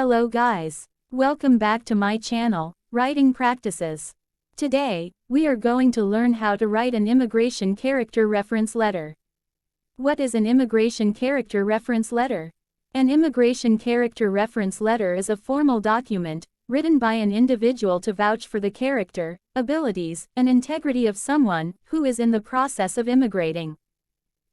Hello guys. Welcome back to my channel, Writing Practices. Today, we are going to learn how to write an immigration character reference letter. What is an immigration character reference letter? An immigration character reference letter is a formal document, written by an individual to vouch for the character, abilities, and integrity of someone who is in the process of immigrating.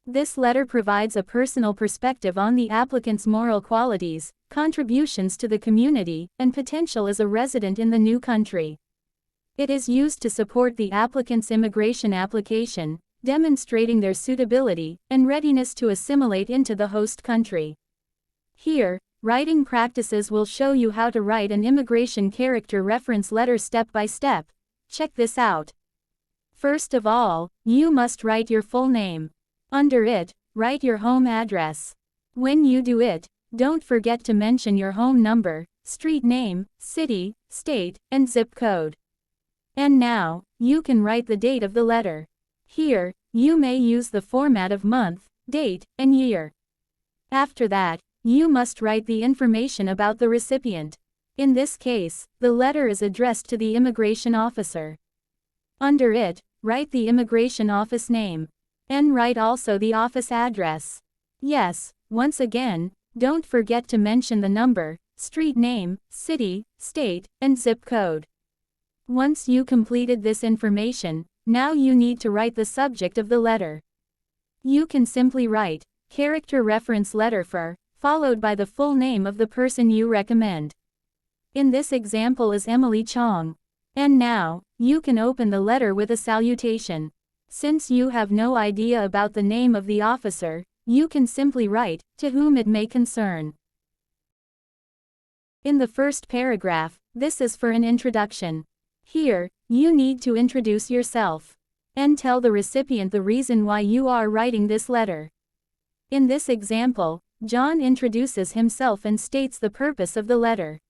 This letter provides a personal perspective on the applicant's moral qualities, contributions to the community, and potential as a resident in the new country. It is used to support the applicant's immigration application, demonstrating their suitability and readiness to assimilate into the host country. Here, Writing Practices will show you how to write an immigration character reference letter step by step. Check this out. First of all, you must write your full name. Under it, write your home address. When you do it, don't forget to mention your home number, street name, city, state, and zip code. And now, you can write the date of the letter. Here, you may use the format of month, date, and year. After that, you must write the information about the recipient. In this case, the letter is addressed to the immigration officer. Under it, write the immigration office name. And write also the office address. Yes, once again, don't forget to mention the number, street name, city, state, and zip code. Once you completed this information, now you need to write the subject of the letter. You can simply write, character reference letter for, followed by the full name of the person you recommend. In this example is Emily Chong. And now, you can open the letter with a salutation. Since you have no idea about the name of the officer, you can simply write, to whom it may concern. In the first paragraph, this is for an introduction. Here, you need to introduce yourself. And tell the recipient the reason why you are writing this letter. In this example, John introduces himself and states the purpose of the letter,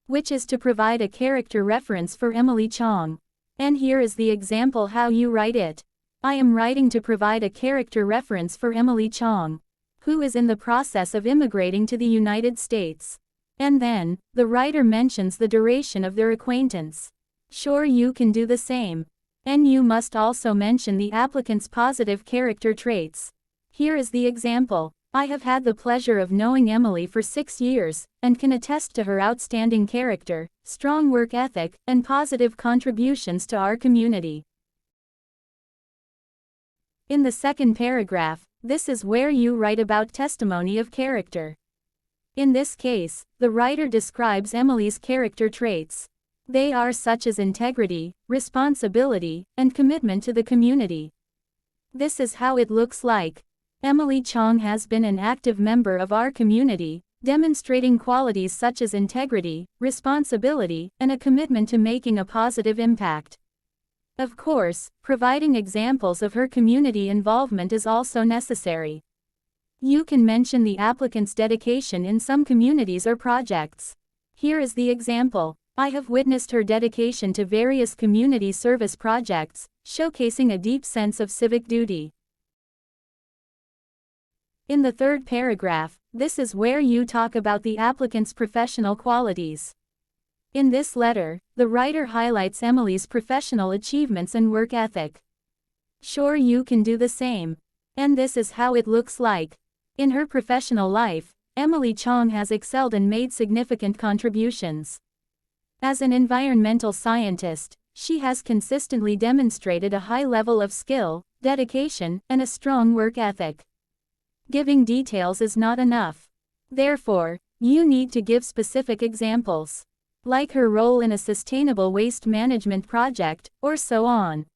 which is to provide a character reference for Emily Chong. And here is the example how you write it. I am writing to provide a character reference for Emily Chong, who is in the process of immigrating to the United States. And then, the writer mentions the duration of their acquaintance. Sure, you can do the same. And you must also mention the applicant's positive character traits. Here is the example. I have had the pleasure of knowing Emily for 6 years, and can attest to her outstanding character, strong work ethic, and positive contributions to our community. In the second paragraph, this is where you write about testimony of character. In this case, the writer describes Emily's character traits. They are such as integrity, responsibility, and commitment to the community. This is how it looks like. Emily Chong has been an active member of our community, demonstrating qualities such as integrity, responsibility, and a commitment to making a positive impact. Of course, providing examples of her community involvement is also necessary. You can mention the applicant's dedication in some communities or projects. Here is the example. I have witnessed her dedication to various community service projects, showcasing a deep sense of civic duty. In the third paragraph, this is where you talk about the applicant's professional qualities. In this letter, the writer highlights Emily's professional achievements and work ethic. Sure, you can do the same. And this is how it looks like. In her professional life, Emily Chong has excelled and made significant contributions. As an environmental scientist, she has consistently demonstrated a high level of skill, dedication, and a strong work ethic. Giving details is not enough. Therefore, you need to give specific examples, like her role in a sustainable waste management project, or so on.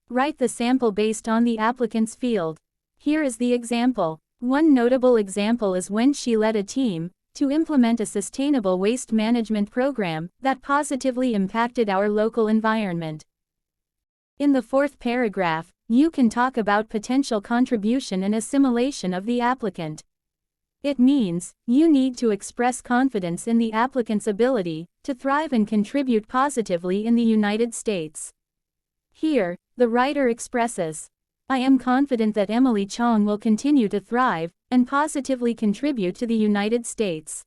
Write the sample based on the applicant's field. Here is the example. One notable example is when she led a team to implement a sustainable waste management program that positively impacted our local environment. In the fourth paragraph, you can talk about potential contribution and assimilation of the applicant. It means, you need to express confidence in the applicant's ability to thrive and contribute positively in the United States. Here, the writer expresses, I am confident that Emily Chong will continue to thrive and positively contribute to the United States.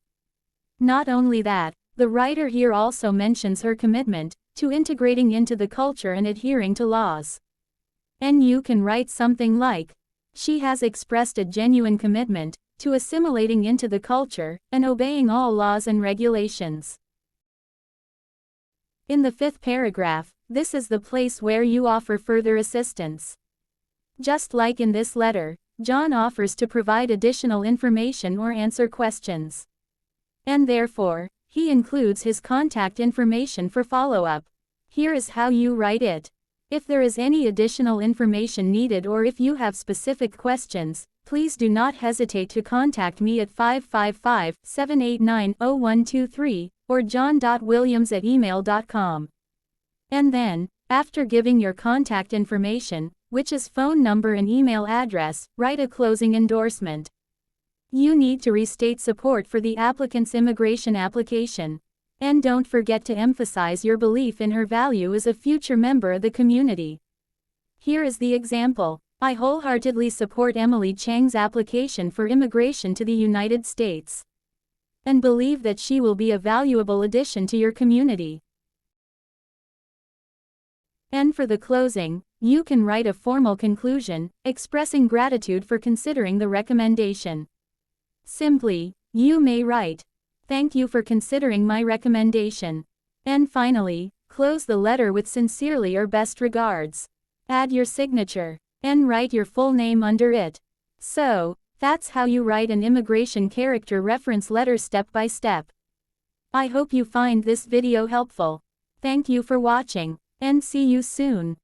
Not only that, the writer here also mentions her commitment to integrating into the culture and adhering to laws. And you can write something like, she has expressed a genuine commitment to assimilating into the culture and obeying all laws and regulations. In the 5th paragraph, this is the place where you offer further assistance. Just like in this letter, John offers to provide additional information or answer questions. And therefore, he includes his contact information for follow-up. Here is how you write it. If there is any additional information needed or if you have specific questions, please do not hesitate to contact me at 555-789-0123 or john.williams@email.com. And then, after giving your contact information, which is phone number and email address, write a closing endorsement. You need to restate support for the applicant's immigration application. And don't forget to emphasize your belief in her value as a future member of the community. Here is the example. I wholeheartedly support Emily Chang's application for immigration to the United States. And believe that she will be a valuable addition to your community. And for the closing, you can write a formal conclusion, expressing gratitude for considering the recommendation. Simply, you may write, "Thank you for considering my recommendation." And finally, close the letter with "Sincerely or best regards." Add your signature, and write your full name under it. So, that's how you write an immigration character reference letter step by step. I hope you find this video helpful. Thank you for watching, and see you soon.